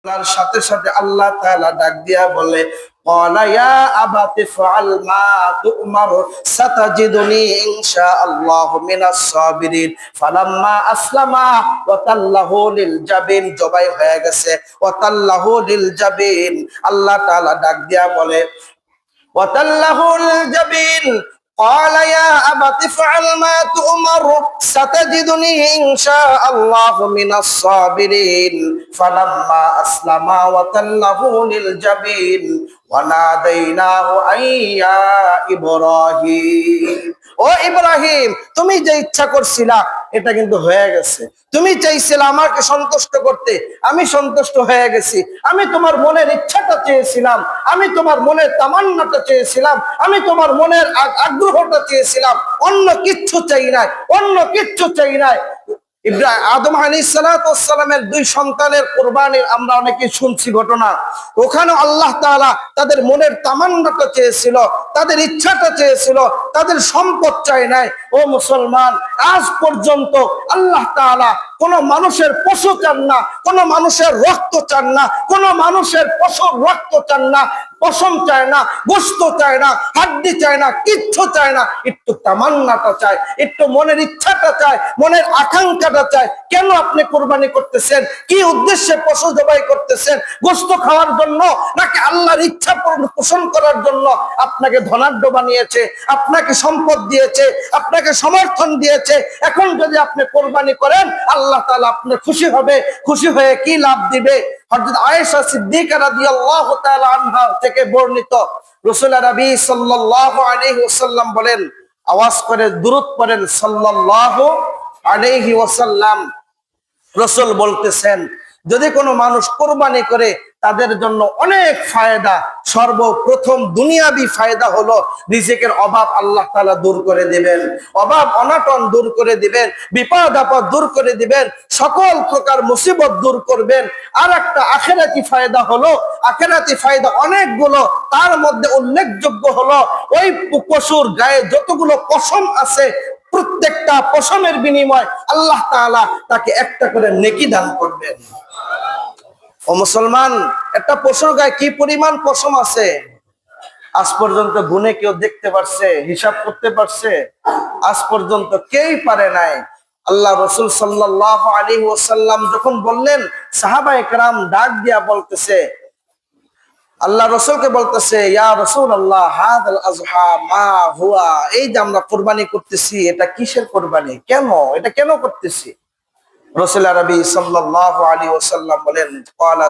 তার সাথে সাথে আল্লাহ তাআলা ডাক দিয়া বলে, ক্বালা ইয়া আবাতি ফাআল মা তু'মার সাতাজিদুনি ইনশাআল্লাহু মিনাস সাবিরিন। ফালাম্মা আসলামা ওয়া তাল্লাহু লিল জাবিন, জবাই হয়ে গেছে, ওয়া তাল্লাহু লিল জাবিন। আল্লাহ তাআলা ডাক দিয়া বলে, ওয়া তাল্লাহু লিল জাবিন قال يا أبت افعل ما تؤمر ستجدني إن شاء الله من الصابرين فلما أسلما وتله للجبين وناديناه أن يا إبراهيم। ও ইব্রাহিম, তুমি যে ইচ্ছা করছিলা এটা কিন্তু হয়ে গেছে। তুমি চাইছিলে আমাকে সন্তুষ্ট করতে, আমি সন্তুষ্ট হয়ে গেছি। আমি তোমার মনের ইচ্ছাটা চেয়েছিলাম, আমি তোমার মনের তামান্নাটা চেয়েছিলাম, আমি তোমার মনের আগ্রহটা চেয়েছিলাম, অন্য কিচ্ছু চাই নাই, অন্য কিচ্ছু চাই নাই। আদম আলাইহিস সালামের দুই সন্তানের কুরবানির আমরা অনেকে শুনছি ঘটনা। ওখানে আল্লাহ তাআলা তাদের মনের তামান্নাটা চেয়েছিল, তাদের ইচ্ছাটা চেয়েছিল, তাদের সম্পদ চাই নাই। ও মুসলমান, আজ পর্যন্ত আল্লাহ তাআলা কোন মানুষের পশু চান না, কোন মানুষের রক্ত চান না, কোন মানুষের পশুর রক্ত চান না, পশম চায় না, গোশত চায় না, হাড্ডি চায় না, কিচ্ছু চায় না। একটু তামান্নাটা চায়, একটু মনের ইচ্ছাটা চায়, মনের আকাঙ্ক্ষাটা চায়। কেন আপনি কুরবানি করতেছেন? কি উদ্দেশ্যে পশু জবাই করতেছেন? গোশত খাওয়ার জন্য নাকি আল্লাহর ইচ্ছা পোষণ করার জন্য? আপনাকে ধনাঢ্য বানিয়েছে, আপনাকে সম্পদ দিয়েছে, আপনাকে সমর্থন দিয়েছে। এখন যদি আপনি কুরবানি করেন, আল্লাহ তাআলা আপনার খুশি হবে। খুশি হয়ে কি লাভ দিবে? হযরত আয়েশা সিদ্দিকা রাদিয়াল্লাহু তাআলা আনহা থেকে বর্ণিত, রাসূল নবী সাল্লাল্লাহু আলাইহি ওয়াসাল্লাম বলেন, আওয়াজ করে দুরূদ পড়েন সাল্লাল্লাহু আলাইহি ওয়াসাল্লাম। রাসূল বলতেছেন, যদি কোনো মানুষ কুরবানি করে তাদের জন্য অনেক ফায়দা। সর্বপ্রথম দুনিয়াবি ফায়দা হলো রিজিকের অভাব আল্লাহ তাআলা দূর করে দিবেন, অভাব অনটন দূর করে দিবেন, বিপদ আপদ দূর করে দিবেন, সকল প্রকার মুসিবত দূর করবেন। আর একটা আখিরাতি ফায়দা হলো, আখিরাতি ফায়দা অনেকগুলো, তার মধ্যে উল্লেখযোগ্য হলো ওই পশুর গায়ে যতগুলো পশম আছে প্রত্যেকটা পশমের বিনিময় আল্লাহ তাআলা তাকে একটা করে নেকি দান করবেন। ও মুসলমান, একটা পশুর গায়ে কি পরিমাণ পশম আছে আজ পর্যন্ত গুনে কেউ দেখতে পারছে? হিসাব করতে পারছে? আজ পর্যন্ত কেউই পারে নাই। আল্লাহ রাসূল সাল্লাল্লাহু আলাইহি ওয়াসাল্লাম যখন বললেন, সাহাবায়ে কেরাম ডাক দিয়া বলতেছে, আল্লাহ রাসূলকে বলতেছে, ইয়া রাসূলুল্লাহ হাযাল আযহা মা হুয়া, এই যে আমরা কুরবানি করতেছি এটা কিসের কুরবানি, কেন এটা কেন করতেছি? রাসূল আরবি সাল্লাল্লাহু আলাইহি ওয়াসাল্লাম বলেন, ক্বালা